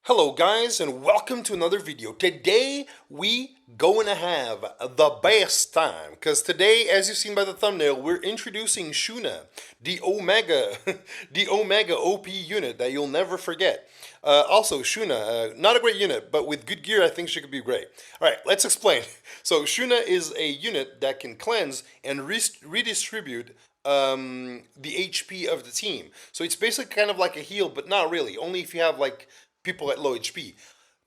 Hello guys and welcome to another video. Today we going to have the best time because today, as you've seen by the thumbnail, we're introducing Shuna, the Omega, the Omega OP unit that you'll never forget. Also, Shuna, not a great unit, but with good gear, I think she could be great. All right, let's explain. So Shuna is a unit that can cleanse and redistribute the HP of the team. So it's basically kind of like a heal, but not really. Only if you have like people at low HP.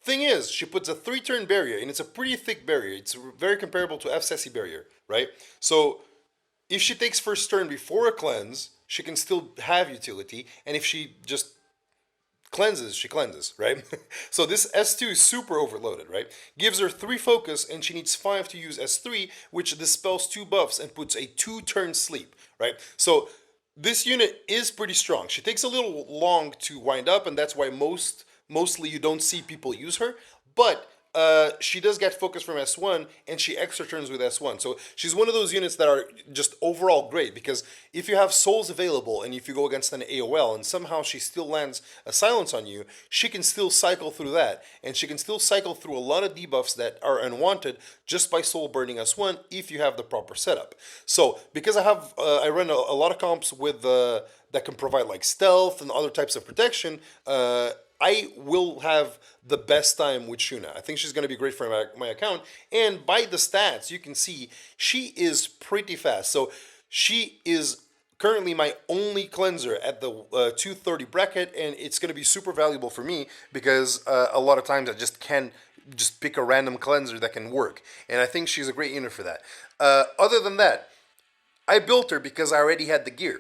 Thing is, she puts a 3-turn barrier, and it's a pretty thick barrier. It's very comparable to FCC barrier, right? So if she takes first turn before a cleanse, she can still have utility, and if she just cleanses, she cleanses, right? So this S2 is super overloaded, right? Gives her 3 focus, and she needs 5 to use S3, which dispels 2 buffs and puts a 2-turn sleep, right? So this unit is pretty strong. She takes a little long to wind up, and that's why mostly you don't see people use her. But she does get focus from S1, and she extra turns with S1. So she's one of those units that are just overall great, because if you have souls available and if you go against an AOL and somehow she still lands a silence on you, she can still cycle through that, and she can still cycle through a lot of debuffs that are unwanted just by soul burning S1 if you have the proper setup. So because I run a lot of comps with that can provide like stealth and other types of protection. I will have the best time with Shuna. I think she's going to be great for my account. And by the stats, you can see she is pretty fast. So she is currently my only cleanser at the 230 bracket, and it's going to be super valuable for me because a lot of times I just can't just pick a random cleanser that can work. And I think she's a great unit for that. Other than that, I built her because I already had the gear.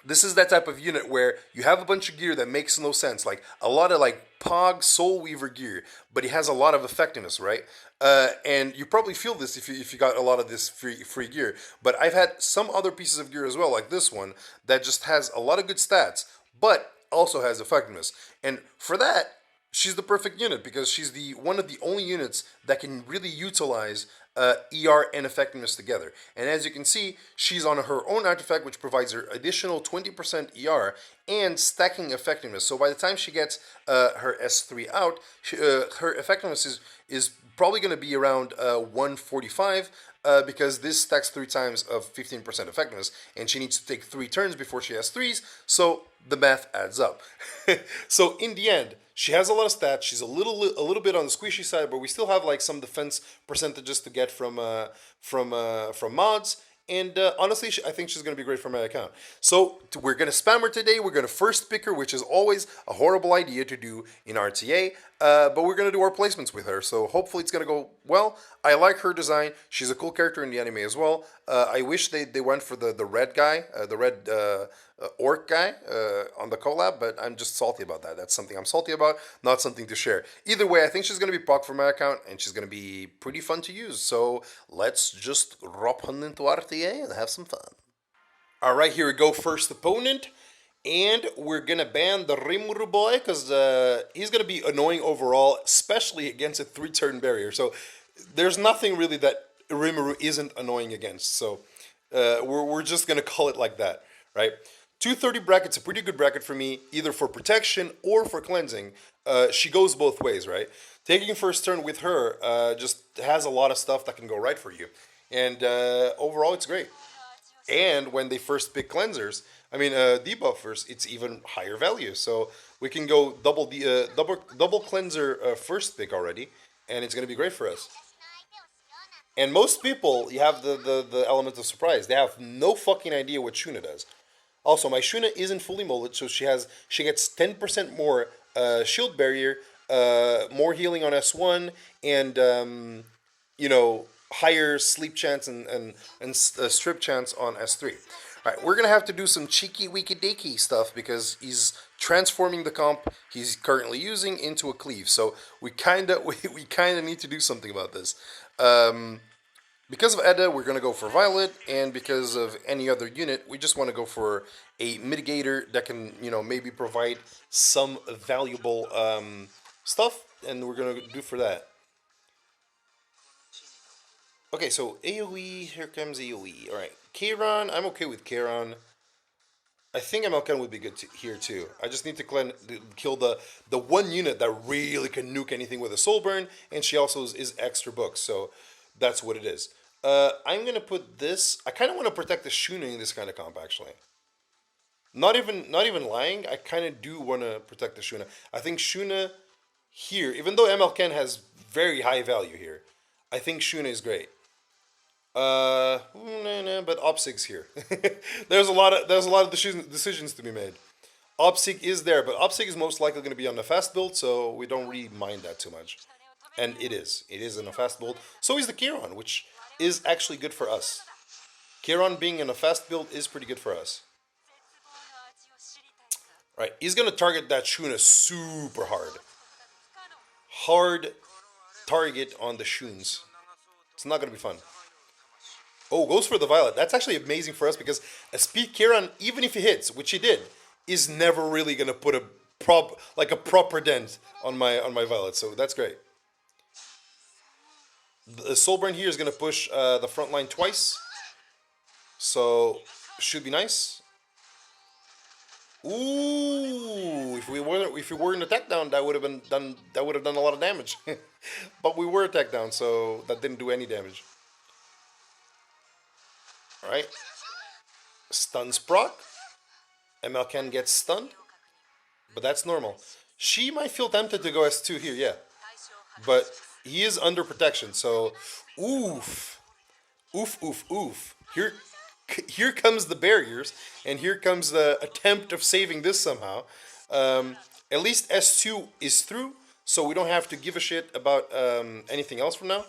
This is that type of unit where you have a bunch of gear that makes no sense, like a lot of like Pog Soul Weaver gear, but it has a lot of effectiveness, right? And you probably feel this if you got a lot of this free gear. But I've had some other pieces of gear as well, like this one, that just has a lot of good stats, but also has effectiveness. And for that, she's the perfect unit because she's the one of the only units that can really utilize ER and effectiveness together. And as you can see, she's on her own artifact, which provides her additional 20% ER and stacking effectiveness. So by the time she gets her S3 out, her effectiveness is probably going to be around 145. Because this stacks 3 times of 15% effectiveness, and she needs to take 3 turns before she has 3s, so the math adds up. So in the end, she has a lot of stats. She's a little bit on the squishy side, but we still have like some defense percentages to get from mods. And honestly, I think she's going to be great for my account. So we're going to spam her today. We're going to first pick her, which is always a horrible idea to do in RTA. But we're going to do our placements with her. So hopefully it's going to go well. I like her design. She's a cool character in the anime as well. I wish they went for the red guy, the red orc guy on the collab, but I'm just salty about that. That's something I'm salty about, not something to share. Either way, I think she's going to be POC for my account, and she's going to be pretty fun to use. So let's just drop on into RTA and have some fun. All right, here we go. First opponent. And we're going to ban the Rimuru boy because he's going to be annoying overall, especially against a 3-turn barrier. So there's nothing really that Rimuru isn't annoying against. So we're just going to call it like that, right? 230 bracket's a pretty good bracket for me, either for protection or for cleansing. She goes both ways, right? Taking first turn with her just has a lot of stuff that can go right for you. And overall, it's great. And when they first pick cleansers, debuffers, it's even higher value. So we can go double cleanser first pick already, and it's going to be great for us. And most people, you have the element of surprise. They have no fucking idea what Shuna does. Also, my Shuna isn't fully molded, so she gets 10% more shield barrier, more healing on S1, and higher sleep chance and strip chance on S3. All right, we're gonna have to do some cheeky weeky deaky stuff because he's transforming the comp he's currently using into a cleave. So we kinda need to do something about this. Because of Edda, we're gonna go for Violet, and because of any other unit, we just want to go for a mitigator that can maybe provide some valuable stuff, and we're gonna do for that. Okay, so AoE, here comes AoE. Alright, Kayron, I'm okay with Kayron. I think MLK would be good here too. I just need to kill the one unit that really can nuke anything with a soul burn, and she also is extra books, so that's what it is. I'm gonna put this. I kind of want to protect the Shuna in this kind of comp actually. Not even lying. I kind of do want to protect the Shuna. I think Shuna here, even though MLK has very high value here, I think Shuna is great. But Opsig's here. There's a lot of decisions to be made. Opsig is there, but Opsig is most likely going to be on the fast build, so we don't really mind that too much. And it is in a fast build. So is the Chiron, which is actually good for us. Chiron being in a fast build is pretty good for us. Right, he's gonna target that Shuna super hard. Hard target on the Shuns. It's not gonna be fun. Oh, goes for the Violet. That's actually amazing for us because a Speed Chiron, even if he hits, which he did, is never really gonna put a proper dent on my Violet. So that's great. The Soulburn here is gonna push the front line twice. So should be nice. Ooh, if we weren't attack down, that would have done a lot of damage. But we were attack down, so that didn't do any damage. Alright. Stuns proc. MLK gets stunned. But that's normal. She might feel tempted to go S2 here, yeah. But he is under protection, so oof. Oof, oof, oof. Here comes the barriers, and here comes the attempt of saving this somehow. At least S2 is through, so we don't have to give a shit about anything else from now.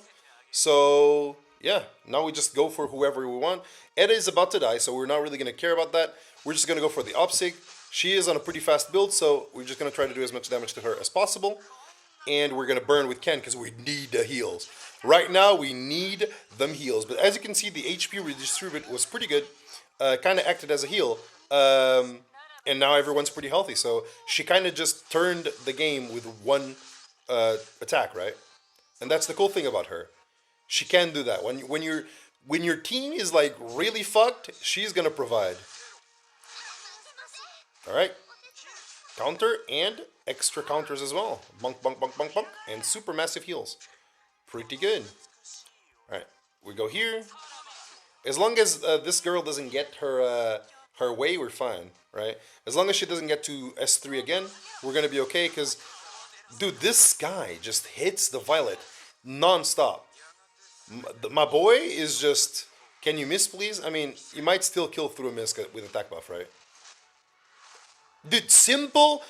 So, yeah, now we just go for whoever we want. Edda is about to die, so we're not really going to care about that. We're just going to go for the Opsig. She is on a pretty fast build, so we're just going to try to do as much damage to her as possible. And we're going to burn with Ken because we need the heals. Right now, we need them heals. But as you can see, the HP redistribute was pretty good. Kind of acted as a heal. And now everyone's pretty healthy. So she kind of just turned the game with one attack, right? And that's the cool thing about her. She can do that. When your team is like really fucked, she's going to provide. All right. Counter and extra counters as well. Bunk, bunk, bunk, bunk, bunk. And super massive heals. Pretty good. Alright, we go here. As long as this girl doesn't get her way, we're fine, right? As long as she doesn't get to S3 again, we're going to be okay, because, dude, this guy just hits the Violet non-stop. My boy is just, can you miss, please? I mean, you might still kill through a miss with attack buff, right? Dude, symbol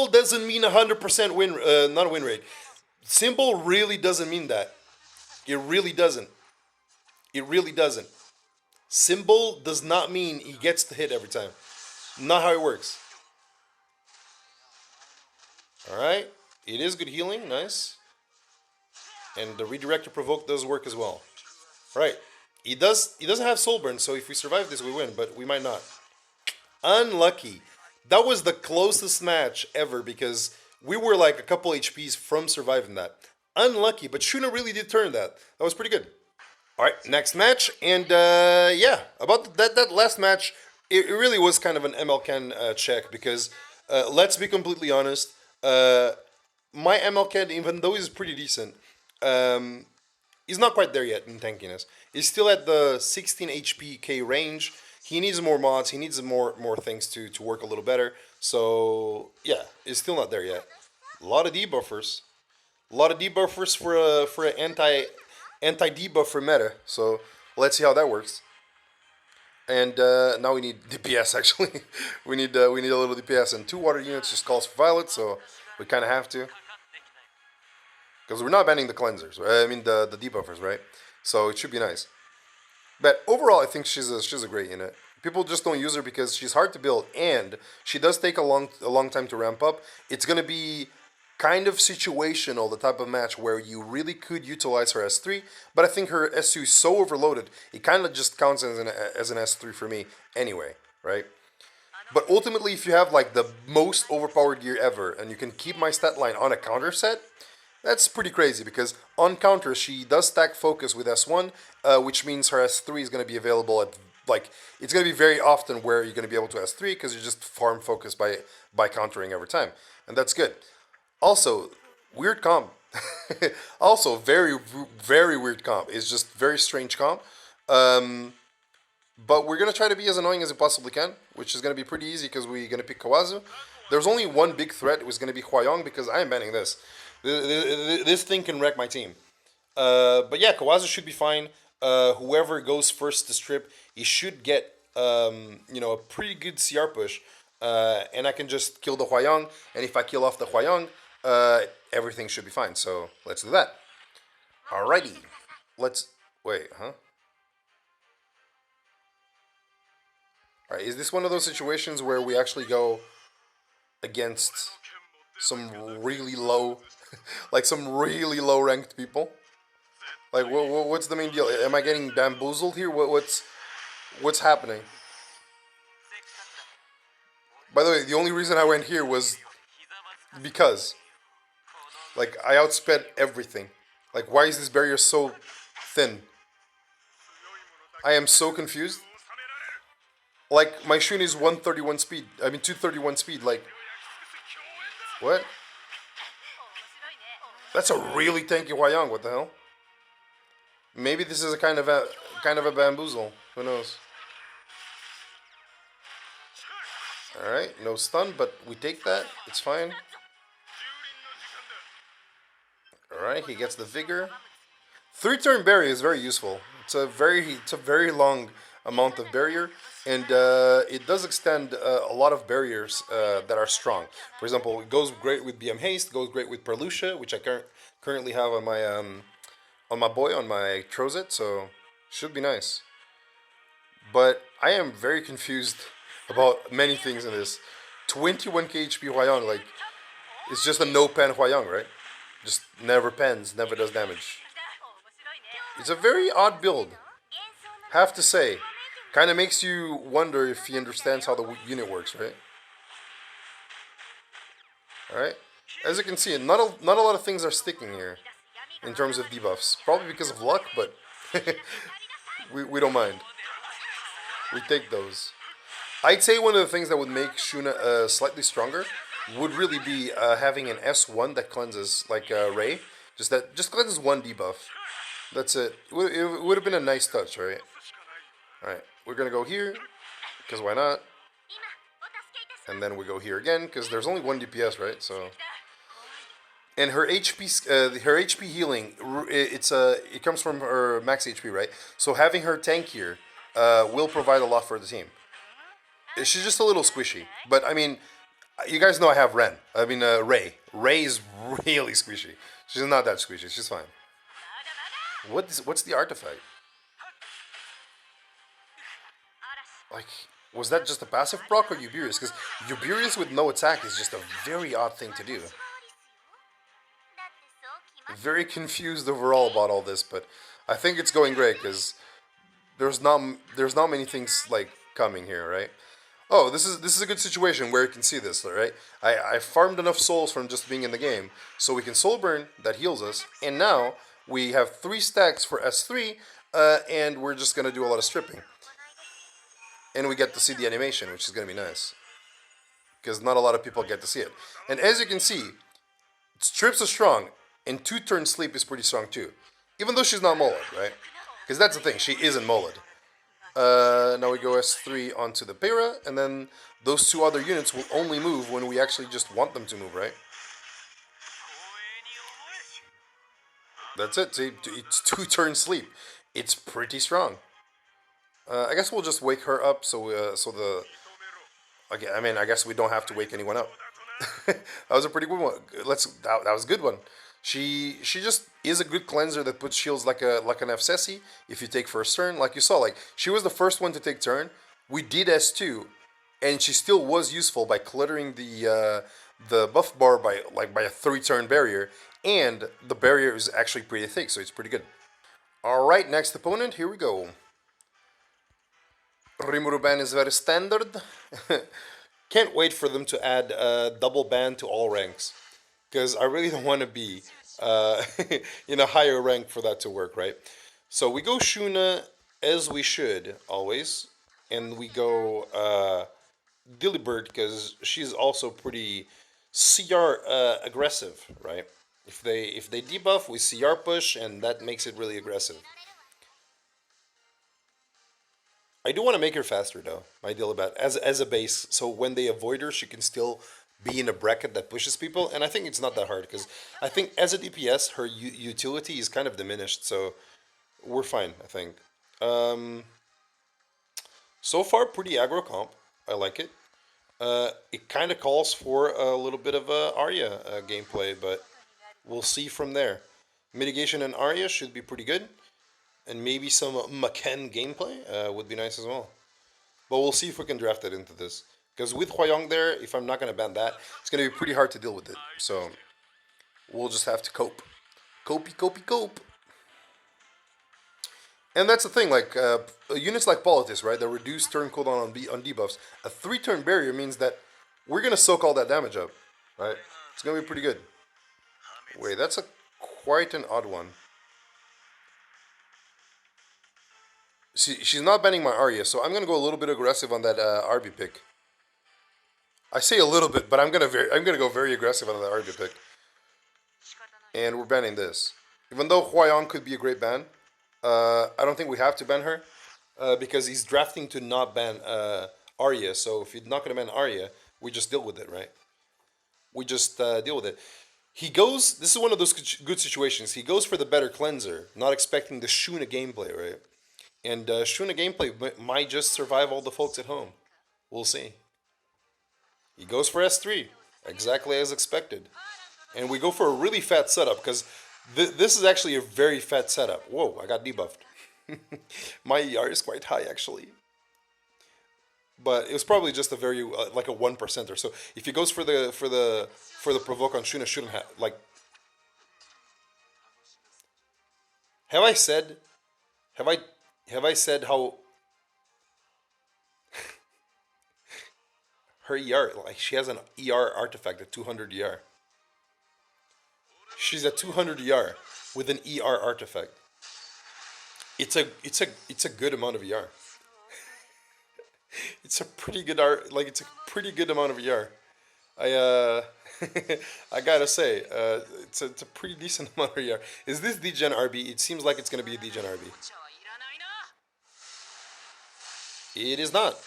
doesn't mean 100% win, not a win rate. Symbol really doesn't mean that. It really doesn't. It really doesn't. Symbol does not mean he gets to hit every time. Not how it works. Alright. It is good healing. Nice. And the redirect to provoke does work as well. Right. He doesn't have soul burn, so if we survive this we win, but we might not. Unlucky. That was the closest match ever because we were like a couple HPs from surviving that. Unlucky, but Shuna really did turn that. That was pretty good. Alright, next match. And yeah, about that last match, it really was kind of an MLK check because let's be completely honest, my MLK, even though he's pretty decent, he's not quite there yet in tankiness. He's still at the 16 HP K range. He needs more mods. He needs more things to work a little better. So yeah, it's still not there yet. A lot of debuffers, for an anti debuff for meta. So let's see how that works. And now we need DPS actually. we need a little DPS, and 2 water units just calls for Violet, so we kind of have to. Because we're not banning the cleansers. I mean the debuffers, right? So it should be nice. But overall, I think she's a great unit. People just don't use her because she's hard to build, and she does take a long time to ramp up. It's gonna be kind of situational, the type of match where you really could utilize her S3, but I think her S2 is so overloaded, it kind of just counts as an S3 for me anyway, right? But ultimately, if you have like the most overpowered gear ever, and you can keep my stat line on a counter set, that's pretty crazy, because on counter, she does stack focus with S1, which means her S3 is going to be available at like it's gonna be very often where you're gonna be able to S3 because you're just farm focused by countering every time, and that's good. Also, weird comp. Also, very weird comp. It's just very strange comp. Um, but we're gonna try to be as annoying as we possibly can, which is gonna be pretty easy because we're gonna pick Kawazu. There's only one big threat. It was gonna be Huayong because I am banning this. This thing can wreck my team. But yeah, Kawazu should be fine. Whoever goes first to strip, he should get a pretty good CR push, and I can just kill the Huayong. And if I kill off the Huayong, everything should be fine. So let's do that. Alrighty, let's wait, huh? All right, is this one of those situations where we actually go against some really low, like some really low ranked people? Like, what's the main deal? Am I getting bamboozled here? What's happening? By the way, the only reason I went here was because, like, I outsped everything. Like, why is this barrier so thin? I am so confused. Like, my Shuna is 131 speed. I mean, 231 speed. Like, what? That's a really tanky Huayang. What the hell? Maybe this is a kind of a bamboozle. Who knows? All right, no stun, but we take that. It's fine. All right, he gets the vigor. 3-turn barrier is very useful. It's a very long amount of barrier, and it does extend a lot of barriers that are strong. For example, it goes great with BM Haste, goes great with Perlucia, which I currently have on my Trozet, so should be nice. But I am very confused about many things in this. 21k HP Huayong, like, it's just a no pen Huayong, right? Just never pens, never does damage. It's a very odd build, have to say. Kind of makes you wonder if he understands how the unit works, right? Alright, as you can see, not a lot of things are sticking here in terms of debuffs. Probably because of luck, but we don't mind. We take those. I'd say one of the things that would make Shuna slightly stronger would really be having an S1 that cleanses, like Ray. Just cleanses one debuff. That's it. It would have been a nice touch, right? Alright, we're going to go here, because why not? And then we go here again, because there's only one DPS, right? So, and her HP healing, it comes from her max HP, right? So having her tank here will provide a lot for the team. She's just a little squishy, but I mean, you guys know I have Ren. I mean Ray. Ray is really squishy. She's not that squishy. She's fine. What's the artifact? Like, was that just a passive proc or Uberius? Because Uberius with no attack is just a very odd thing to do. Very confused overall about all this, but I think it's going great because there's not many things like coming here, right? Oh, this is a good situation where you can see this, right? I farmed enough souls from just being in the game, so we can soul burn, that heals us, and now we have 3 stacks for S3, and we're just gonna do a lot of stripping. And we get to see the animation, which is gonna be nice. Because not a lot of people get to see it. And as you can see, strips are strong, and 2-turn sleep is pretty strong too. Even though she's not Molid, right? Because that's the thing, she isn't Molid. Now we go S3 onto the Pera, and then those 2 other units will only move when we actually just want them to move, right? That's it. See, it's 2-turn sleep. It's pretty strong. I guess we'll just wake her up okay, I mean, I guess we don't have to wake anyone up. That was a pretty good one. That was a good one. She just is a good cleanser that puts shields like an Fsesi if you take first turn. Like you saw, like she was the first one to take turn. We did S2, and she still was useful by cluttering the buff bar by a 3-turn barrier, and the barrier is actually pretty thick, so it's pretty good. All right, next opponent. Here we go. Rimuru ban is very standard. Can't wait for them to add double ban to all ranks. Because I really don't want to be in a higher rank for that to work, right? So we go Shuna as we should, always. and we go Dillibird because she's also pretty CR aggressive, right? If they debuff, we CR push, and that makes it really aggressive. I do want to make her faster though. My deal about as a base, so when they avoid her, she can still be in a bracket that pushes people. And I think it's not that hard because I think as a DPS, her utility is kind of diminished. So we're fine, I think. Um, so far, pretty aggro comp. I like it. It kind of calls for a little bit of Arya gameplay, but we'll see from there. Mitigation and Arya should be pretty good, and maybe some Maken gameplay would be nice as well. But we'll see if we can draft it into this. Because with Huayong there, if I'm not going to ban that, it's going to be pretty hard to deal with it. So we'll just have to cope. Copey, copey, cope. And that's the thing, like units like Politis, right? That reduce turn cooldown on debuffs. A 3-turn barrier means that we're gonna soak all that damage up, right? It's gonna be pretty good. Wait, that's a quite an odd one. See, she's not banning my Arya, so I'm gonna go a little bit aggressive on that RB pick. I say a little bit, but I'm gonna go very aggressive on that RB pick. And we're banning this, even though Huayong could be a great ban. I don't think we have to ban her because he's drafting to not ban Arya. So if you're not going to ban Arya, we just deal with it, right? We just deal with it. He goes. This is one of those good situations. He goes for the better cleanser, not expecting the Shuna gameplay, right? And Shuna gameplay might just survive all the folks at home. We'll see. He goes for S3, exactly as expected. And we go for a really fat setup because this is actually a very fat setup. Whoa, I got debuffed. My ER is quite high actually. But it was probably just a very like a 1%er. So if he goes for the provoke on Shuna, shouldn't have like. Have I said? Have I said how her ER, like she has an ER artifact at 200 ER. She's at 200 ER with an ER artifact. It's a good amount of ER. It's a pretty good it's a pretty good amount of ER. I I gotta say, it's a pretty decent amount of ER. Is this Degen RB? It seems like it's gonna be a Degen RB. It is not.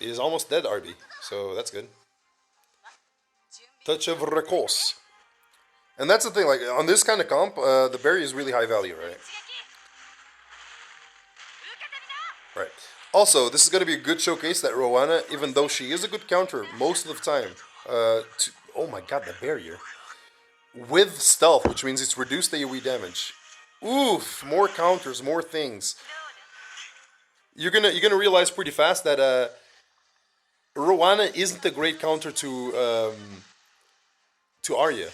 It is almost dead RB, so that's good. Touch of Rekos. And that's the thing, like on this kind of comp, the berry is really high value, right? Right. Also, this is going to be a good showcase that Rowana, even though she is a good counter most of the time, oh my god, the barrier. With stealth, which means it's reduced AoE damage. Oof, more counters, more things. You're gonna realize pretty fast that Rowana isn't a great counter to Arya.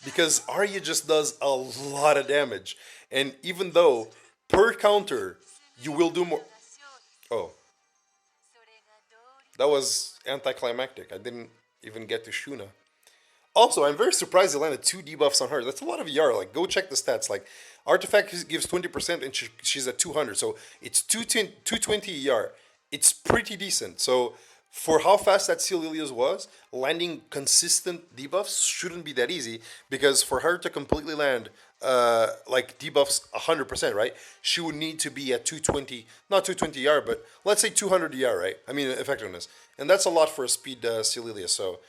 Because Arya just does a lot of damage. And even though per counter you will do more. Oh. That was anticlimactic. I didn't even get to Shuna. Also, I'm very surprised they landed 2 debuffs on her. That's a lot of ER. Like, go check the stats. Like, Artifact gives 20% and she's at 200. So it's 220 ER. It's pretty decent. So for how fast that Celia's was, landing consistent debuffs shouldn't be that easy because for her to completely land like debuffs 100%, right? She would need to be at 220, not 220 ER, but let's say 200 ER, right? I mean effectiveness, and that's a lot for a speed Celilia. So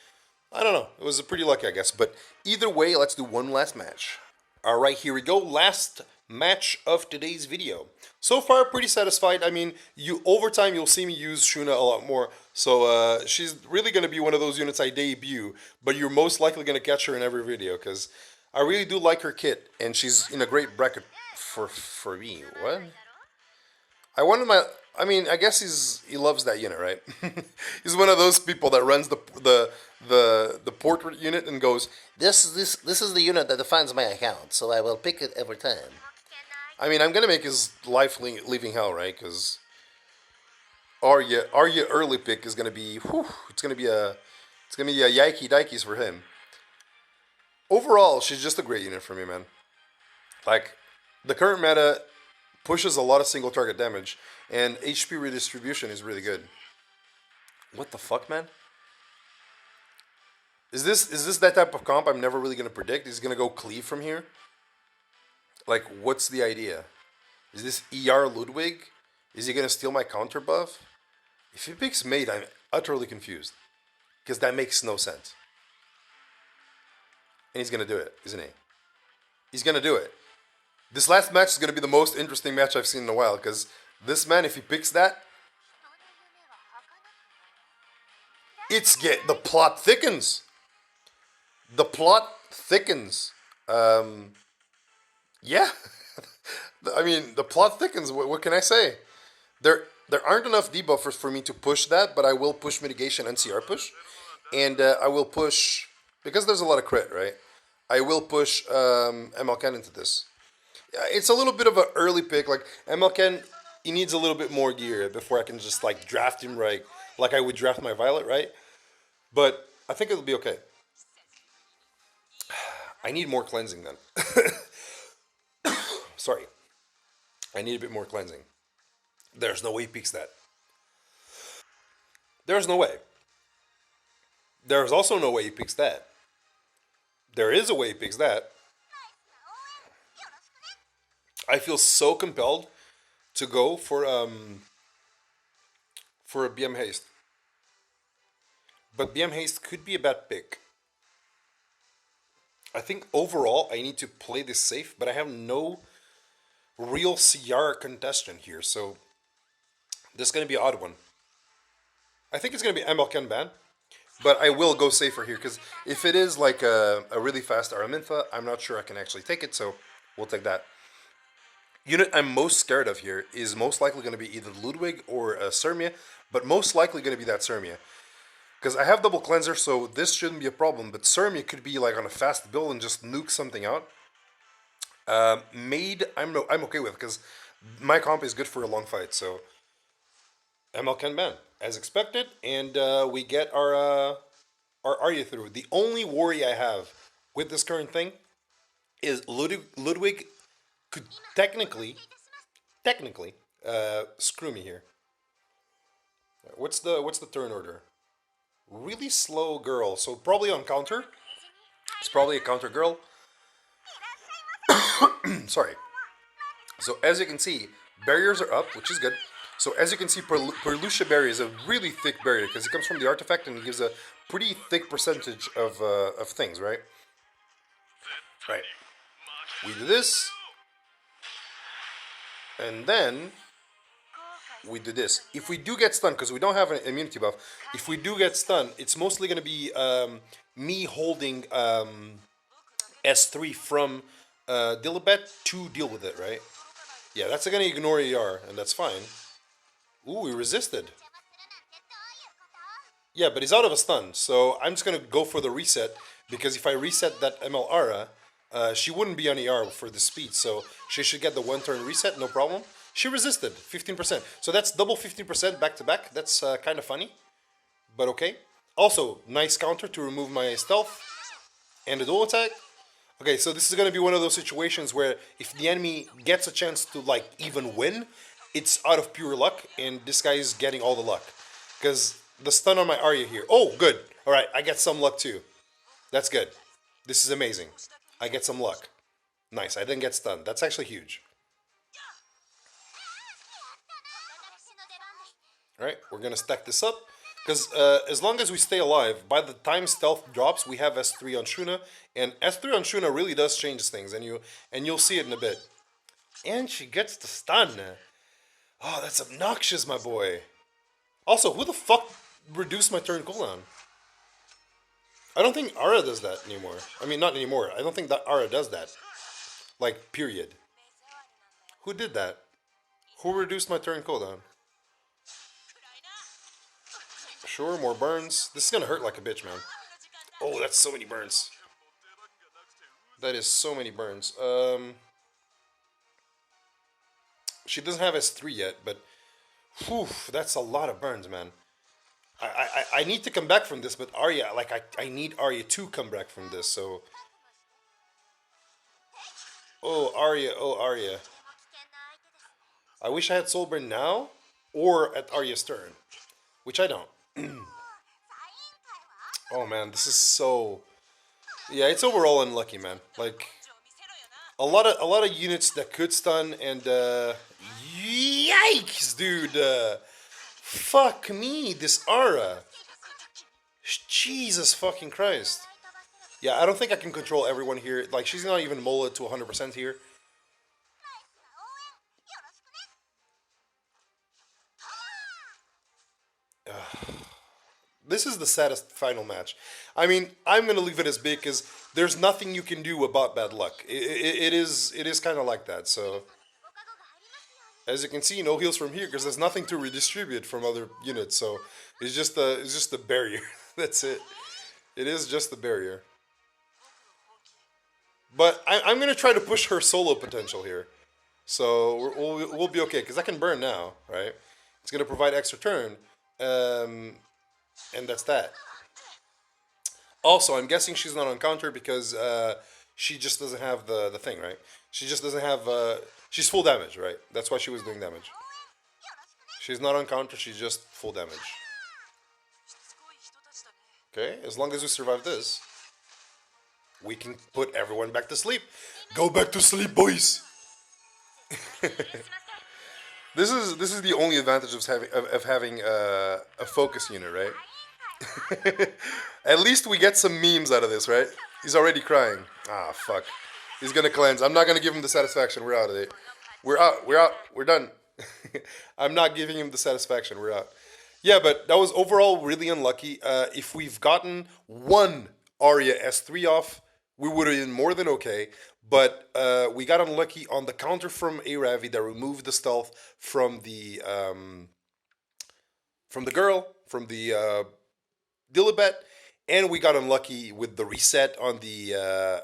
I don't know. It was pretty lucky, I guess. But either way, let's do one last match. All right, here we go. Last match of today's video. So far, pretty satisfied. I mean, over time you'll see me use Shuna a lot more. So she's really going to be one of those units I debut, but you're most likely going to catch her in every video because I really do like her kit, and she's in a great bracket for me. What? I mean, I guess he loves that unit, right? He's one of those people that runs the portrait unit and goes, this is the unit that defines my account, so I will pick it every time. I mean, I'm gonna make his life leaving hell, right? Because Arya early pick is gonna be, it's gonna be a yikey dikes for him. Overall, she's just a great unit for me, man. Like the current meta, pushes a lot of single target damage, and HP redistribution is really good. What the fuck, man? Is this that type of comp I'm never really gonna predict? Is he gonna go cleave from here? Like, what's the idea? Is this ER Ludwig? Is he gonna steal my counter buff? If he picks mate, I'm utterly confused. Because that makes no sense. And he's gonna do it, isn't he? He's gonna do it. This last match is gonna be the most interesting match I've seen in a while, because this man, if he picks that, the plot thickens. The plot thickens. Yeah. I mean, the plot thickens. What can I say? There aren't enough debuffers for me to push that, but I will push mitigation and CR push, and I will push because there's a lot of crit, right? I will push MLK into this. It's a little bit of an early pick. Like MLK, he needs a little bit more gear before I can just like draft him right, like I would draft my Violet, right? But I think it'll be okay. I need more cleansing then. Sorry. I need a bit more cleansing. There's no way he picks that. There's no way. There's also no way he picks that. There is a way he picks that. I feel so compelled to go for a BM haste. But BM haste could be a bad pick. I think overall I need to play this safe, but I have no real CR contestant here, so this is going to be an odd one. I think it's going to be MLK ban, but I will go safer here, because if it is like a really fast Araminfa, I'm not sure I can actually take it, so we'll take that. Unit I'm most scared of here is most likely going to be either Ludwig or Sermia, but most likely going to be that Sermia. Because I have double cleanser, so this shouldn't be a problem, but Sermia could be like on a fast build and just nuke something out. Maid, I'm okay with, because my comp is good for a long fight, so MLK ban, as expected, and we get our Arya through. The only worry I have with this current thing is Ludwig could technically, screw me here. What's the turn order? Really slow girl, so probably on counter. It's probably a counter girl. Sorry. So as you can see, barriers are up, which is good. So as you can see, Perlucia barrier is a really thick barrier because it comes from the artifact and it gives a pretty thick percentage of things, right? Right. We do this, and then we do this. If we do get stunned, because we don't have an immunity buff, if we do get stunned, it's mostly going to be me holding S3 from Dilibet to deal with it, right? Yeah, that's going to ignore ER, and that's fine. Ooh, we resisted. Yeah, but he's out of a stun, so I'm just going to go for the reset, because if I reset that ML Ara, she wouldn't be on ER for the speed, so she should get the one-turn reset, no problem. She resisted, 15%. So that's double 15% back-to-back. That's kind of funny, but okay. Also, nice counter to remove my stealth and the dual attack. Okay, so this is going to be one of those situations where if the enemy gets a chance to, like, even win, it's out of pure luck, and this guy is getting all the luck. Because the stun on my Arya here. Oh, good. All right, I get some luck too. That's good. This is amazing. I get some luck. Nice, I didn't get stunned. That's actually huge. Alright, we're going to stack this up. Because as long as we stay alive, by the time stealth drops, we have S3 on Shuna. And S3 on Shuna really does change things, and you'll see it in a bit. And she gets the stun. Oh, that's obnoxious, my boy. Also, who the fuck reduced my turn cooldown? I don't think Ara does that anymore. I mean, not anymore. I don't think that Ara does that. Like, period. Who did that? Who reduced my turn cooldown? Sure, more burns. This is gonna hurt like a bitch, man. Oh, that's so many burns. That is so many burns. She doesn't have S3 yet, but whew, that's a lot of burns, man. I need to come back from this, but Arya, like, I need Arya to come back from this, so... Oh, Arya, oh, Arya. I wish I had Soulburn now or at Arya's turn, which I don't. Oh man, this is so. Yeah, it's overall unlucky, man. Like a lot of units that could stun and yikes, dude. Fuck me, this aura. Jesus fucking Christ. Yeah, I don't think I can control everyone here. Like she's not even mola to 100% here. This is the saddest final match. I mean, I'm gonna leave it as big because there's nothing you can do about bad luck. It is kind of like that. So as you can see, no heals from here because there's nothing to redistribute from other units. So it's just the barrier. That's it. It is just the barrier. But I'm gonna try to push her solo potential here. So we'll be okay because I can burn now, right? It's gonna provide extra turn, and that's that. Also, I'm guessing she's not on counter because she just doesn't have the thing, right? She just doesn't have. She's full damage, right? That's why she was doing damage. She's not on counter. She's just full damage. Okay, as long as we survive this, we can put everyone back to sleep. Go back to sleep, boys. This is the only advantage of having a focus unit, right? At least we get some memes out of this, right? He's already crying. Ah, fuck. He's gonna cleanse. I'm not gonna give him the satisfaction. We're out of it. We're out. We're out. We're done. I'm not giving him the satisfaction. We're out. Yeah, but that was overall really unlucky. If we've gotten one Arya S3 off, we would have been more than okay. But we got unlucky on the counter from Aravi that removed the stealth from the girl, from the Dilibet, and we got unlucky with the reset on the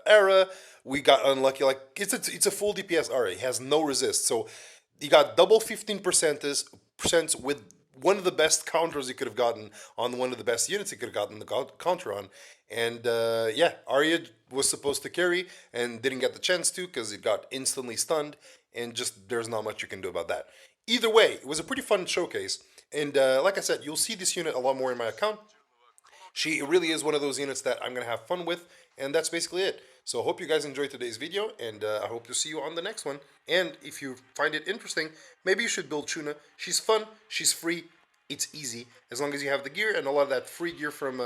era. We got unlucky, like it's a full DPS era. It has no resist, so you got double 15% with one of the best counters you could have gotten on one of the best units you could have gotten the counter on. And yeah, Arya was supposed to carry and didn't get the chance to because it got instantly stunned, and just there's not much you can do about that. Either way, it was a pretty fun showcase, and like I said, you'll see this unit a lot more in my account. She really is one of those units that I'm going to have fun with, and that's basically it. So I hope you guys enjoyed today's video, and I hope to see you on the next one. And if you find it interesting, maybe you should build Shuna. She's fun, she's free, it's easy, as long as you have the gear, and a lot of that free gear from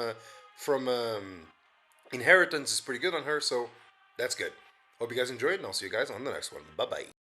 Inheritance is pretty good on her, so that's good. Hope you guys enjoyed, and I'll see you guys on the next one. Bye-bye.